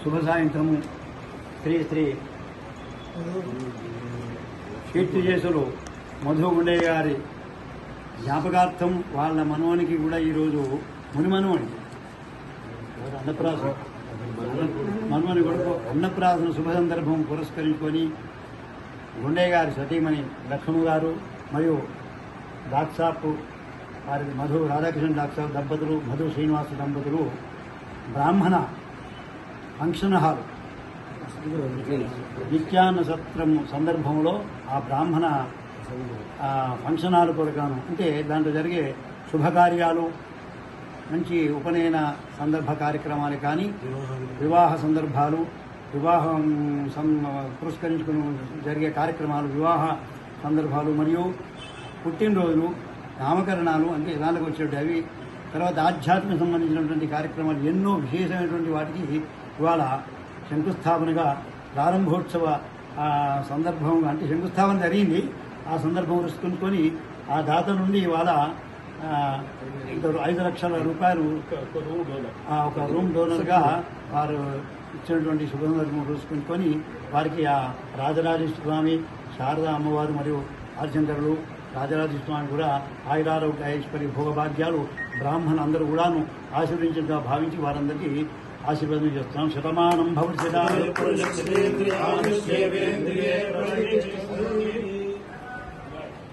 శుభ సాయంత్రము శ్రీ శ్రీ కీర్తిజేసులు మధు గుండయ్య గారి జ్ఞాపకార్థం వాళ్ళ మనవనికి కూడా ఈరోజు మునిమనవని అన్నప్రాసన మనవని కొడుకు అన్నప్రాసన శుభ సందర్భం పురస్కరించుకొని గుండయ్య గారి సతీమణి లక్ష్మమ్మ గారు మరియు డాక్సాప్ వారి మధు రాధాకృష్ణ డాక్సాప్ దంపతులు మధు శ్రీనివాస దంపతులు బ్రాహ్మణ ఫంక్షన్ హాల్ నిత్యాన్న సత్రం సందర్భంలో ఆ బ్రాహ్మణ ఫంక్షన్ హాల్ కొరకాను అంటే దాంట్లో జరిగే శుభకార్యాలు మంచి ఉపనయన సందర్భ కార్యక్రమాలు కానీ వివాహ సందర్భాలు వివాహం పురస్కరించుకుని జరిగే కార్యక్రమాలు వివాహ సందర్భాలు మరియు పుట్టినరోజులు నామకరణాలు అంటే దానికి వచ్చేటువంటి అవి తర్వాత ఆధ్యాత్మిక సంబంధించినటువంటి కార్యక్రమాలు ఎన్నో విశేషమైనటువంటి వాటికి ఇవాళ శంకుస్థాపనగా ప్రారంభోత్సవ సందర్భం అంటే శంకుస్థాపన జరిగింది ఆ సందర్భం పురస్కరించుకొని ఆ దాత నుండి ఇవాళ 5 లక్షల రూపాయలు ఒక రూమ్ డోనర్గా వారు ఇచ్చినటువంటి శుభ సందర్భం పురస్కరించుకొని వారికి ఆ రాజరాజేశ్వర స్వామి శారదా అమ్మవారు మరియు ఆదిశంకరులు రాజరాజేశ్వర స్వామి కూడా ఆయురారోగ్య ఐశ్వర్య భోగభాగ్యాలు బ్రాహ్మణులు అందరూ కూడాను ఆశీర్వదించగా భావించి వారందరికీ ఆశీర్వాదం చేస్తున్నాం. శతమానం భవతి